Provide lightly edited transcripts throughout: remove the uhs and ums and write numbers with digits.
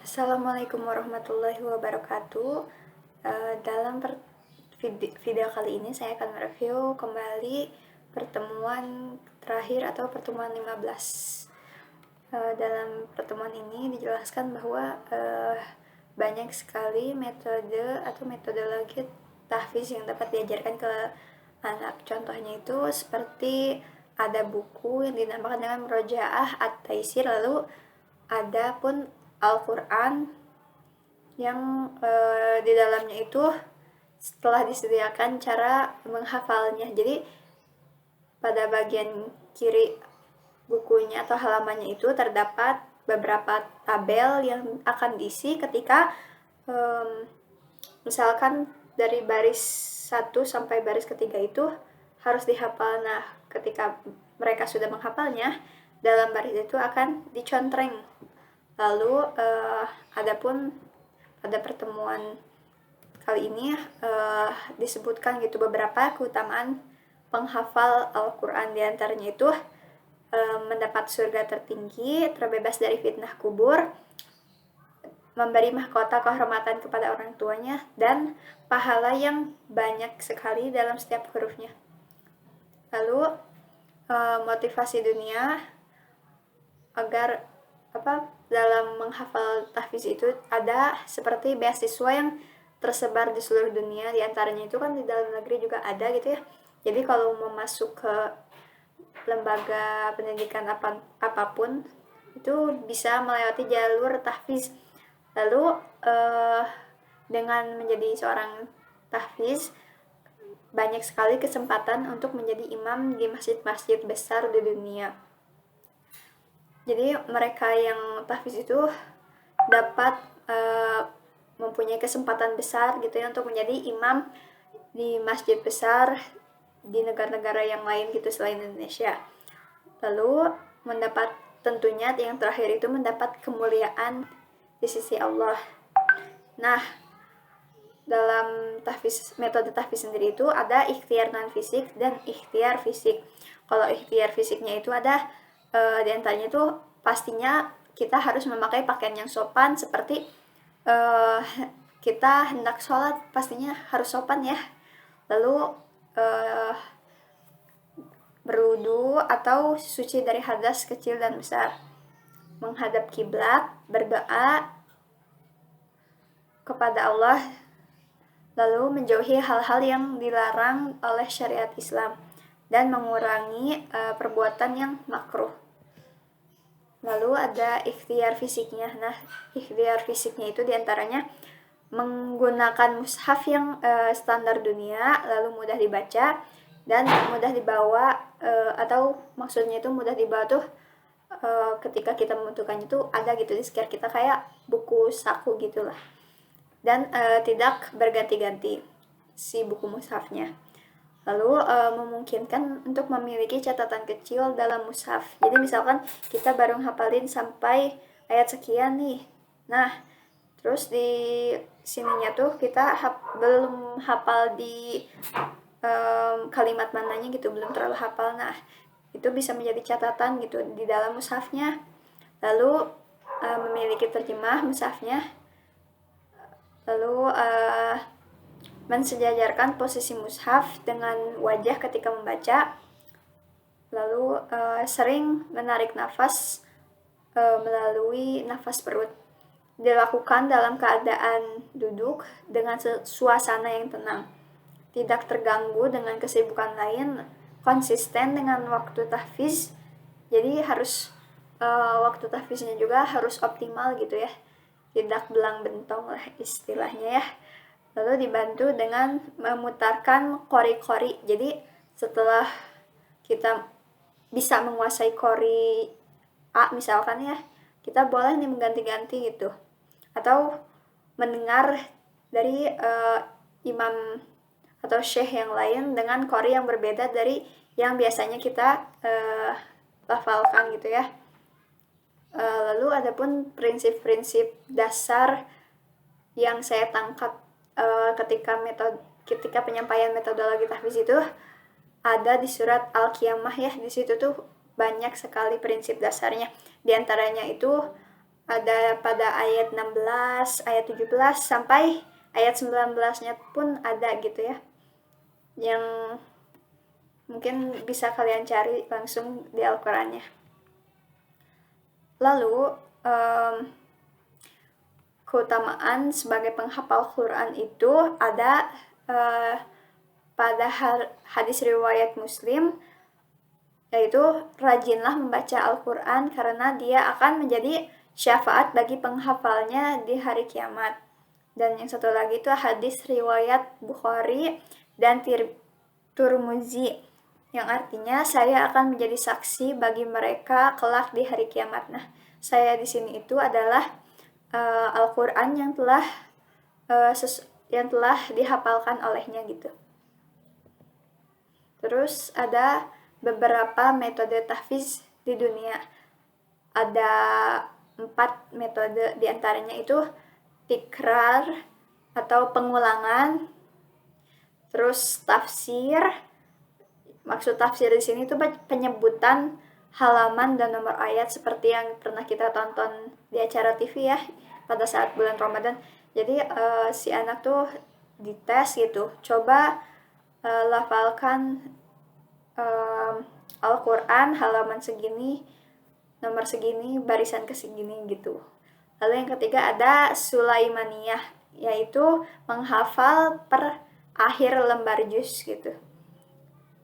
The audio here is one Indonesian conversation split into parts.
Assalamualaikum warahmatullahi wabarakatuh. Dalam video kali ini saya akan mereview kembali pertemuan terakhir atau pertemuan 15. Dalam pertemuan ini dijelaskan bahwa banyak sekali metode atau metodologi tahfiz yang dapat diajarkan ke anak. Contohnya itu seperti ada buku yang dinamakan dengan Murojaah At-Taisir, lalu ada pun Al-Quran yang di dalamnya itu setelah disediakan cara menghafalnya. Jadi pada bagian kiri bukunya atau halamannya itu terdapat beberapa tabel yang akan diisi ketika misalkan dari baris 1 sampai baris ketiga itu harus dihafal. Nah, ketika mereka sudah menghafalnya, dalam baris itu akan dicontreng. Lalu adapun pada pertemuan kali ini disebutkan gitu beberapa keutamaan penghafal Al-Quran. Di antaranya itu mendapat surga tertinggi, terbebas dari fitnah kubur, memberi mahkota kehormatan kepada orang tuanya, dan pahala yang banyak sekali dalam setiap hurufnya. Lalu motivasi dunia agar dalam menghafal tahfiz itu ada seperti beasiswa yang tersebar di seluruh dunia. Di antaranya itu kan di dalam negeri juga ada gitu ya. Jadi kalau mau masuk ke lembaga pendidikan apapun itu bisa melewati jalur tahfiz. Lalu dengan menjadi seorang tahfiz banyak sekali kesempatan untuk menjadi imam di masjid-masjid besar di dunia. Jadi mereka yang tahfiz itu dapat mempunyai kesempatan besar gitu ya untuk menjadi imam di masjid besar di negara-negara yang lain gitu selain Indonesia. Lalu mendapat tentunya yang terakhir itu mendapat kemuliaan di sisi Allah. Nah, dalam metode tahfiz sendiri itu ada ikhtiar non fisik dan ikhtiar fisik. Kalau ikhtiar fisiknya itu ada di antaranya itu pastinya kita harus memakai pakaian yang sopan, seperti kita hendak sholat pastinya harus sopan ya. Lalu berwudu atau suci dari hadas kecil dan besar, menghadap kiblat, berdoa kepada Allah, lalu menjauhi hal-hal yang dilarang oleh syariat Islam, dan mengurangi perbuatan yang makruh. Lalu ada ikhtiar fisiknya. Nah, ikhtiar fisiknya itu diantaranya menggunakan mushaf yang standar dunia, lalu mudah dibaca dan mudah dibawa, atau maksudnya itu mudah dibawa tuh ketika kita membutuhkannya itu ada gitu di sekitar kita, kayak buku saku gitulah. Dan tidak berganti-ganti si buku mushafnya. Lalu memungkinkan untuk memiliki catatan kecil dalam mushaf. Jadi misalkan kita baru hafalin sampai ayat sekian nih. Nah, terus di sininya tuh kita belum hafal di kalimat mananya gitu, belum terlalu hafal. Nah, itu bisa menjadi catatan gitu di dalam mushafnya. Lalu memiliki terjemah mushafnya. Lalu mensejajarkan posisi mushaf dengan wajah ketika membaca. Lalu sering menarik nafas melalui nafas perut. Dilakukan dalam keadaan duduk dengan suasana yang tenang, tidak terganggu dengan kesibukan lain, konsisten dengan waktu tahfiz. Jadi harus waktu tahfiznya juga harus optimal gitu ya, tidak belang bentong lah istilahnya ya. Lalu dibantu dengan memutarkan qori-qori. Jadi setelah kita bisa menguasai qori A misalkan ya, kita boleh nih mengganti-ganti gitu, atau mendengar dari imam atau syekh yang lain dengan qori yang berbeda dari yang biasanya kita lafalkan gitu ya. Lalu adapun prinsip-prinsip dasar yang saya tangkap ketika penyampaian metodologi tahfiz itu ada di surat Al-Qiyamah ya. Di situ tuh banyak sekali prinsip dasarnya. Di antaranya itu ada pada ayat 16, ayat 17 sampai ayat 19-nya pun ada gitu ya, yang mungkin bisa kalian cari langsung di Al-Qurannya. Lalu keutamaan sebagai penghafal Quran itu ada pada hadis riwayat Muslim, yaitu rajinlah membaca Al-Quran karena dia akan menjadi syafaat bagi penghafalnya di hari kiamat. Dan yang satu lagi itu hadis riwayat Bukhari dan Tirmuzi, yang artinya saya akan menjadi saksi bagi mereka kelak di hari kiamat. Nah, saya di sini itu adalah Al-Quran yang telah dihafalkan olehnya gitu. Terus ada beberapa metode tahfiz di dunia. Ada 4 metode, diantaranya itu tikrar atau pengulangan, terus tafsir. Maksud tafsir di sini itu penyebutan halaman dan nomor ayat seperti yang pernah kita tonton di acara TV ya pada saat bulan Ramadan. Jadi si anak tuh dites gitu, coba lafalkan Al-Quran halaman segini, nomor segini, barisan ke segini gitu. Lalu yang ketiga ada Sulaimaniyah, yaitu menghafal per akhir lembar juz gitu.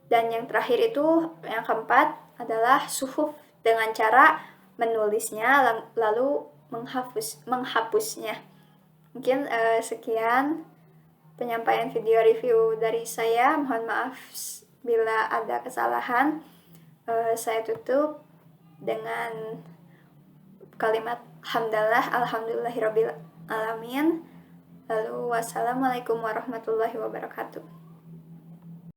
Dan yang terakhir itu, yang keempat adalah suhuf, dengan cara menulisnya lalu menghapusnya. Mungkin sekian penyampaian video review dari saya. Mohon maaf bila ada kesalahan. Saya tutup dengan kalimat hamdalah, alhamdulillahirabbil alamin. Lalu wassalamualaikum warahmatullahi wabarakatuh.